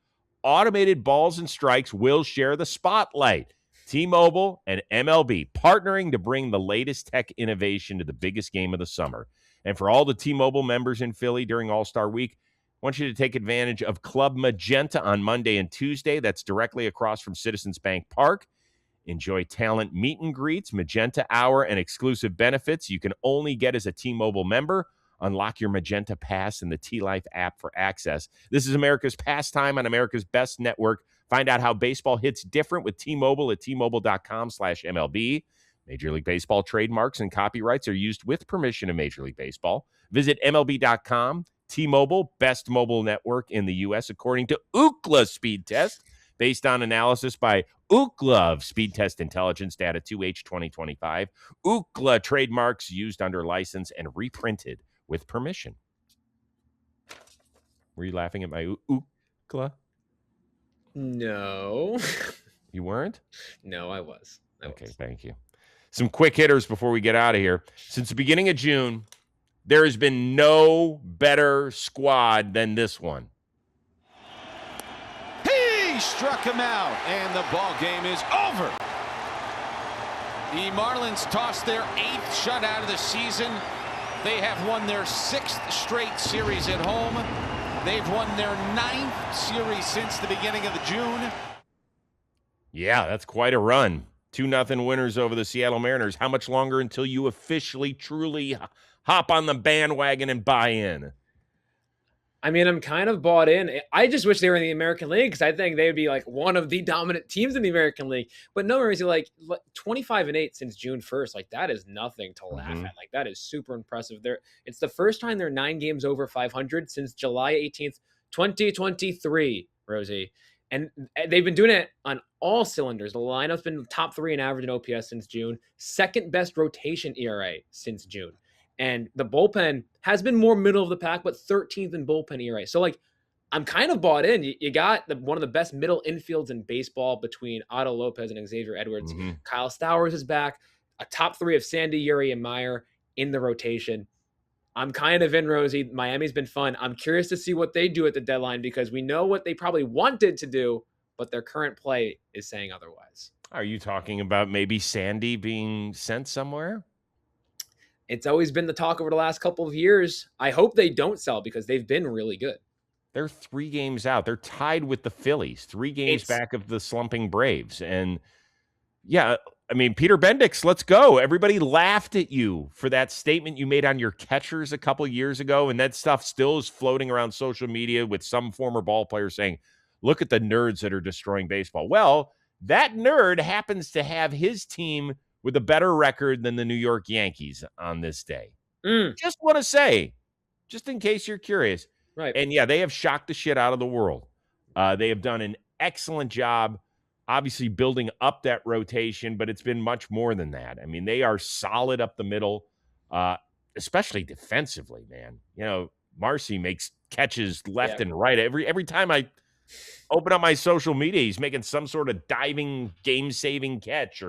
Automated balls and strikes will share the spotlight. T-Mobile and MLB partnering to bring the latest tech innovation to the biggest game of the summer. And for all the T-Mobile members in Philly during All-Star Week, I want you to take advantage of Club Magenta on Monday and Tuesday. That's directly across from Citizens Bank Park. Enjoy talent meet and greets, Magenta Hour, and exclusive benefits you can only get as a T-Mobile member. Unlock your Magenta Pass in the T-Life app for access. This is America's pastime on America's best network. Find out how baseball hits different with T-Mobile at T-Mobile.com/MLB. Major League Baseball trademarks and copyrights are used with permission of Major League Baseball. Visit MLB.com. T-Mobile, best mobile network in the U.S. according to Ookla Speed Test, based on analysis by Ookla of Speed Test Intelligence Data 2H 2025. Ookla trademarks used under license and reprinted with permission. Were you laughing at my Ookla? No. You weren't? No, I was. Okay, thank you. Some quick hitters before we get out of here. Since the beginning of June, there has been no better squad than this one. He struck him out, and the ball game is over. The Marlins tossed their 8th shutout of the season. They have won their 6th straight series at home. They've won their 9th series since the beginning of June. Yeah, that's quite a run. 2-0 winners over the Seattle Mariners. How much longer until you officially, truly hop on the bandwagon and buy in? I mean, I'm kind of bought in. I just wish they were in the American League because I think they would be like one of the dominant teams in the American League. But no worries, like 25-8 since June 1st. Like that is nothing to laugh at. Like that is super impressive. It's the first time they're 9 games over 500 since July 18th, 2023, Rosie. And they've been doing it on all cylinders. The lineup's been top 3 in average and OPS since June. Second best rotation ERA since June. And the bullpen has been more middle of the pack, but 13th in bullpen ERA. So, like, I'm kind of bought in. You got one of the best middle infields in baseball between Otto Lopez and Xavier Edwards. Kyle Stowers is back. A top 3 of Sandy, Uri, and Meyer in the rotation. I'm kind of in, Rosie. Miami's been fun. I'm curious to see what they do at the deadline because we know what they probably wanted to do, but their current play is saying otherwise. Are you talking about maybe Sandy being sent somewhere? It's always been the talk over the last couple of years. I hope they don't sell because they've been really good. They're 3 games out. They're tied with the Phillies, 3 games back of the slumping Braves. And yeah, I mean, Peter Bendix, let's go. Everybody laughed at you for that statement you made on your catchers a couple years ago. And that stuff still is floating around social media with some former ball player saying, look at the nerds that are destroying baseball. Well, that nerd happens to have his team with a better record than the New York Yankees on this day. Just want to say, just in case you're curious. Right. And yeah, they have shocked the shit out of the world. They have done an excellent job obviously building up that rotation, but it's been much more than that. I mean, they are solid up the middle, especially defensively, man. You know, Marcy makes catches left and right. Every time I open up my social media, he's making some sort of diving, game-saving catch.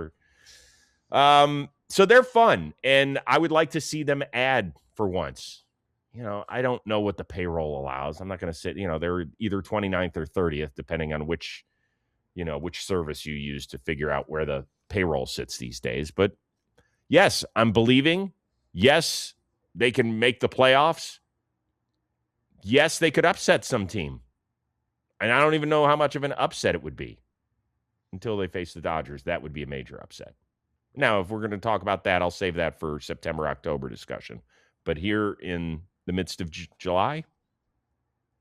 So they're fun, and I would like to see them add for once. You know, I don't know what the payroll allows. I'm not going to sit, they're either 29th or 30th, depending on which service you use to figure out where the payroll sits these days. But yes, I'm believing. Yes, they can make the playoffs. Yes, they could upset some team. And I don't even know how much of an upset it would be until they face the Dodgers. That would be a major upset. Now, if we're going to talk about that, I'll save that for September, October discussion. But here in the midst of July,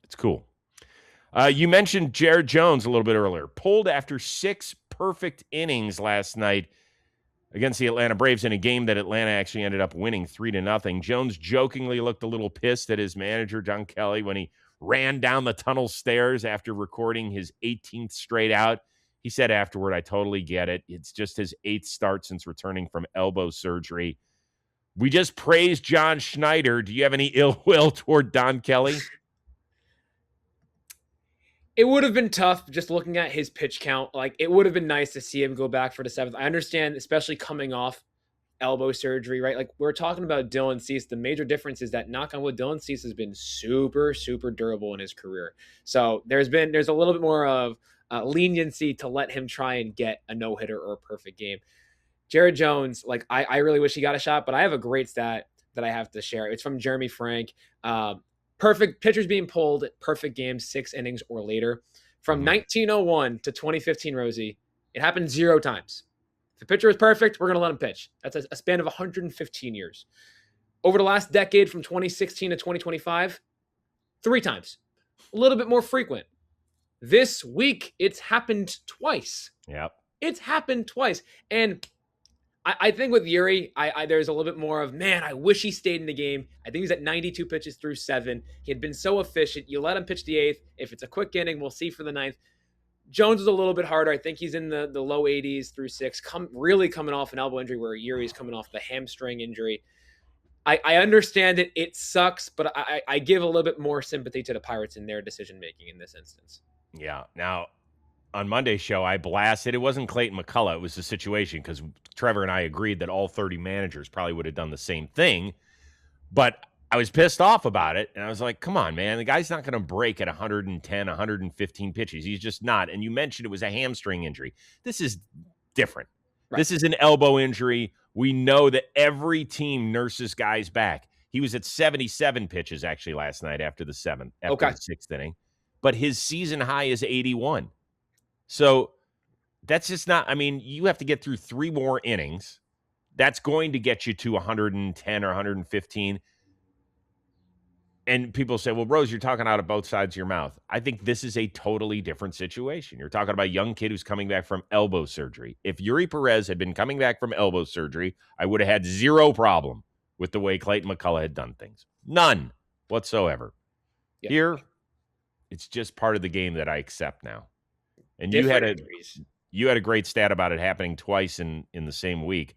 it's cool. You mentioned Jared Jones a little bit earlier. Pulled after 6 perfect innings last night against the Atlanta Braves in a game that Atlanta actually ended up winning 3-0. Jones jokingly looked a little pissed at his manager, John Kelly, when he ran down the tunnel stairs after recording his 18th straight out. He said afterward, "I totally get it. It's just his 8th start since returning from elbow surgery." We just praised John Schneider. Do you have any ill will toward Don Kelly? It would have been tough just looking at his pitch count. Like, it would have been nice to see him go back for the 7th. I understand, especially coming off elbow surgery, right? Like, we're talking about Dylan Cease. The major difference is that, knock on wood, Dylan Cease has been super, super durable in his career. So there's a little bit more of leniency to let him try and get a no-hitter or a perfect game. Jared Jones, like, I really wish he got a shot, but I have a great stat that I have to share. It's from Jeremy Frank. Perfect pitchers being pulled, perfect games, 6 innings or later. From 1901 to 2015, Rosie, it happened 0 times. If a pitcher is perfect, we're going to let him pitch. That's a span of 115 years. Over the last decade, from 2016 to 2025, 3 times. A little bit more frequent. This week, it's happened twice. Yep. It's happened twice. And I think with Yuri, there's a little bit more of, man, I wish he stayed in the game. I think he's at 92 pitches through 7. He had been so efficient. You let him pitch the 8th. If it's a quick inning, we'll see for the 9th. Jones is a little bit harder. I think he's in the low 80s through 6, really coming off an elbow injury, where Yuri's coming off the hamstring injury. I understand it. It sucks, but I give a little bit more sympathy to the Pirates in their decision-making in this instance. Yeah. Now, on Monday's show, I blasted. It wasn't Clayton McCullough. It was the situation, because Trevor and I agreed that all 30 managers probably would have done the same thing. But I was pissed off about it, and I was like, come on, man. The guy's not going to break at 110, 115 pitches. He's just not. And you mentioned it was a hamstring injury. This is different. Right. This is an elbow injury. We know that every team nurses guys back. He was at 77 pitches, actually, last night after the 7th, after the 6th inning. But his season high is 81. So that's just not, I mean, you have to get through 3 more innings. That's going to get you to 110 or 115. And people say, well, Rose, you're talking out of both sides of your mouth. I think this is a totally different situation. You're talking about a young kid who's coming back from elbow surgery. If Yuri Perez had been coming back from elbow surgery, I would have had 0 problem with the way Clayton McCullough had done things. None whatsoever. Yep. Here, it's just part of the game that I accept now. And you had a great stat about it happening twice in the same week.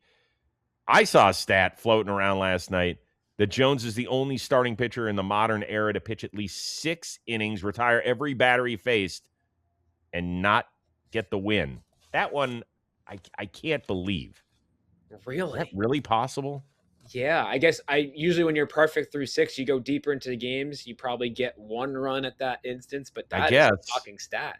I saw a stat floating around last night that Jones is the only starting pitcher in the modern era to pitch at least 6 innings, retire every batter he faced, and not get the win. That one, I can't believe. Really? Is that really possible? Yeah, I guess usually when you're perfect through 6, you go deeper into the games. You probably get 1 run at that instance, but that is a shocking stat.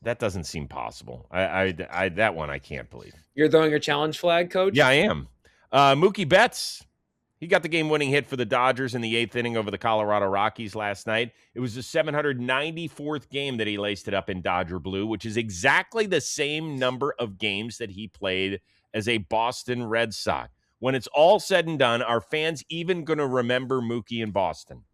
That doesn't seem possible. I that one I can't believe. You're throwing your challenge flag, Coach? Yeah, I am. Mookie Betts, he got the game-winning hit for the Dodgers in the 8th inning over the Colorado Rockies last night. It was the 794th game that he laced it up in Dodger blue, which is exactly the same number of games that he played as a Boston Red Sox. When it's all said and done, are fans even going to remember Mookie in Boston?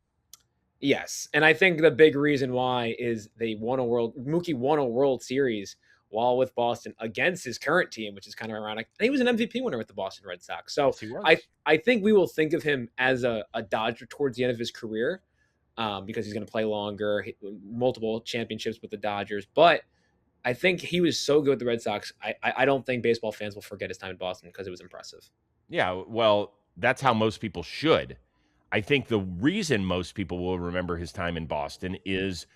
Yes, and I think the big reason why is Mookie won a World Series while with Boston against his current team, which is kind of ironic. And he was an MVP winner with the Boston Red Sox. So yes, I think we will think of him as a Dodger towards the end of his career because he's going to play longer, multiple championships with the Dodgers. But I think he was so good with the Red Sox. I don't think baseball fans will forget his time in Boston because it was impressive. Yeah, well, that's how most people should. I think the reason most people will remember his time in Boston is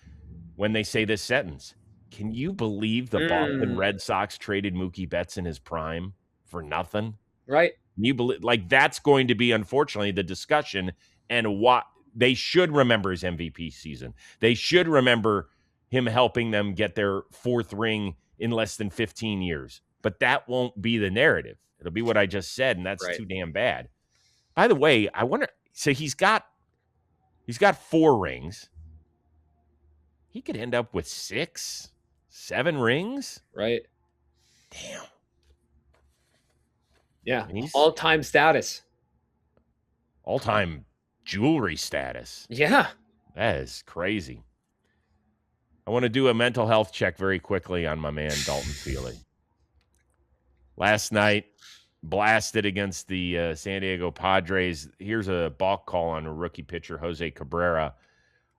when they say this sentence. Can you believe the Boston Red Sox traded Mookie Betts in his prime for nothing? Right. You believe, like, that's going to be, unfortunately, the discussion, and what they should remember his MVP season. They should remember him helping them get their 4th ring in less than 15 years. But that won't be the narrative. It'll be what I just said, and that's too damn bad. By the way, I wonder, so he's got 4 rings. He could end up with 6, 7 rings. Right. Damn. Yeah. All-time status. All-time jewelry status. Yeah. That is crazy. I want to do a mental health check very quickly on my man, Dalton Feely. Last night, blasted against the San Diego Padres. Here's a balk call on a rookie pitcher, Jose Cabrera.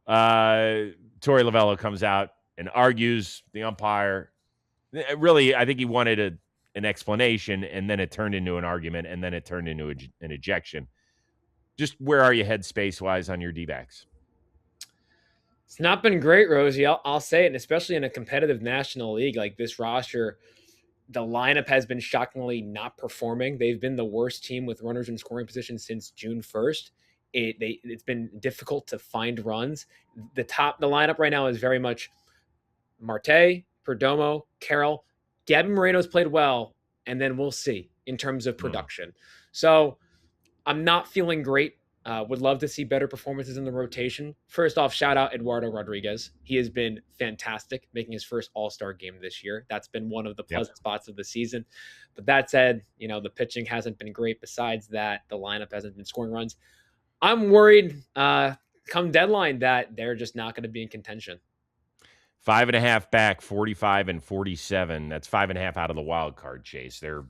Torey Lovello comes out and argues the umpire. Really, I think he wanted an explanation, and then it turned into an argument, and then it turned into an ejection. Just where are you headspace-wise on your D-backs? It's not been great, Rosie. I'll say it, and especially in a competitive National League like this roster, the lineup has been shockingly not performing. They've been the worst team with runners in scoring position since June 1st. It's been difficult to find runs. The lineup right now is very much Marte, Perdomo, Carroll. Gavin Moreno's played well, and then we'll see in terms of production. So I'm not feeling great. Would love to see better performances in the rotation. First off, shout out Eduardo Rodriguez. He has been fantastic, making his first All-Star game this year. That's been one of the pleasant spots of the season. But that said, the pitching hasn't been great. Besides that, the lineup hasn't been scoring runs. I'm worried come deadline that they're just not going to be in contention. 5.5 back, 45 and 47. That's 5.5 out of the wild card chase. They're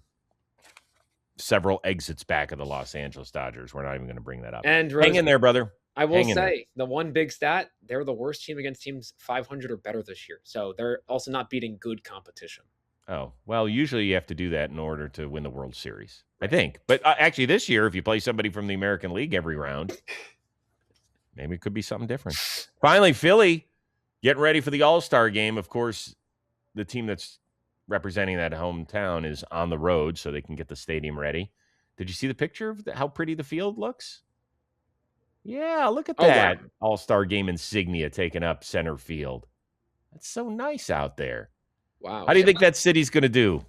several exits back of the Los Angeles Dodgers. We're not even going to bring that up. And hang in there, brother. I will say the one big stat, they're the worst team against teams 500 or better this year. So they're also not beating good competition. Oh, well, usually you have to do that in order to win the World Series, I think. But actually this year, if you play somebody from the American League every round, maybe it could be something different. Finally, Philly getting ready for the All-Star game. Of course, the team that's representing that hometown is on the road, so they can get the stadium ready. Did you see the picture of how pretty the field looks? Yeah, look at that. Wow. All-Star game insignia taking up center field. That's so nice out there. Wow. How do you think that city's going to do?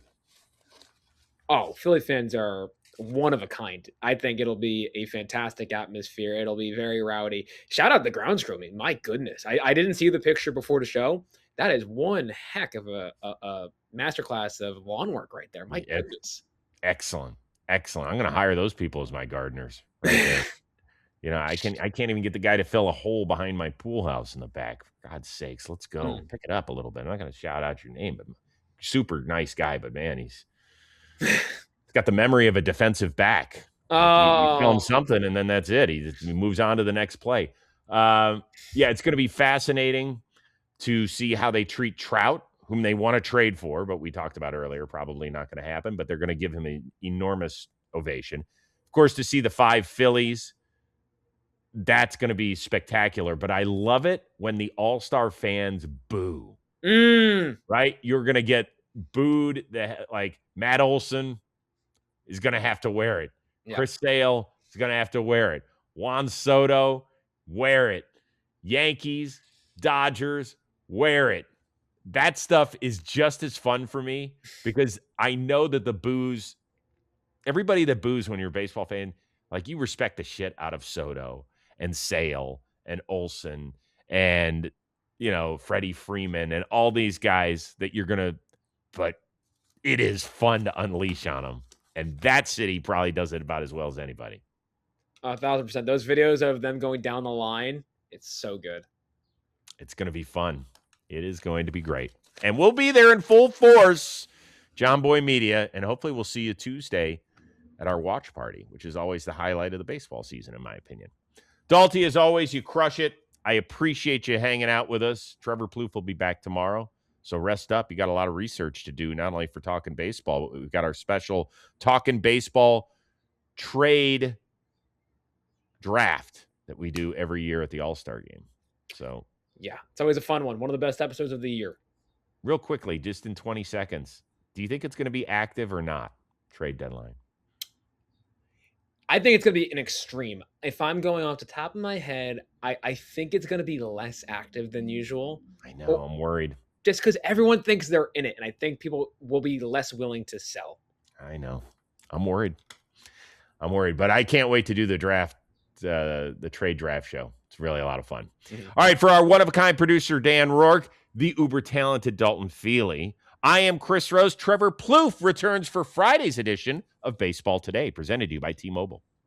Oh, Philly fans are one of a kind. I think it'll be a fantastic atmosphere. It'll be very rowdy. Shout out the grounds crew. I mean, my goodness. I didn't see the picture before the show. That is one heck of a masterclass of lawn work right there. My goodness. Excellent. I'm going to hire those people as my gardeners right there. I can't even get the guy to fill a hole behind my pool house in the back. For God's sakes, let's go. Pick it up a little bit. I'm not going to shout out your name, but super nice guy. But man, he's got the memory of a defensive back. You film something, and then that's it. He moves on to the next play. It's going to be fascinating to see how they treat Trout, whom they want to trade for, but we talked about earlier, probably not going to happen, but they're going to give him an enormous ovation. Of course, to see the 5 Phillies, that's going to be spectacular, but I love it when the All-Star fans boo. Right? You're going to get booed. Like Matt Olson is going to have to wear it. Yeah. Chris Sale is going to have to wear it. Juan Soto, wear it. Yankees, Dodgers, wear it. That stuff is just as fun for me because I know that the boos, everybody that boos when you're a baseball fan, like you respect the shit out of Soto and Sale and Olson and, Freddie Freeman and all these guys that you're going to, but it is fun to unleash on them. And that city probably does it about as well as anybody. 1,000%. Those videos of them going down the line, it's so good. It's going to be fun. It is going to be great. And we'll be there in full force, John Boy Media, and hopefully we'll see you Tuesday at our watch party, which is always the highlight of the baseball season, in my opinion. Dalty, as always, you crush it. I appreciate you hanging out with us. Trevor Plouffe will be back tomorrow. So rest up. You got a lot of research to do, not only for Talking Baseball, but we've got our special Talking Baseball trade draft that we do every year at the All-Star game. So, yeah, it's always a fun one. One of the best episodes of the year. Real quickly, just in 20 seconds, do you think it's going to be active or not? Trade deadline. I think it's going to be an extreme. If I'm going off the top of my head, I think it's going to be less active than usual. I know. I'm worried. Just because everyone thinks they're in it, and I think people will be less willing to sell. I know. I'm worried. But I can't wait to do the draft, the trade draft show. It's really a lot of fun. Mm-hmm. All right, for our one-of-a-kind producer, Dan Rourke, the uber-talented Dalton Feely, I am Chris Rose. Trevor Plouffe returns for Friday's edition of Baseball Today, presented to you by T-Mobile.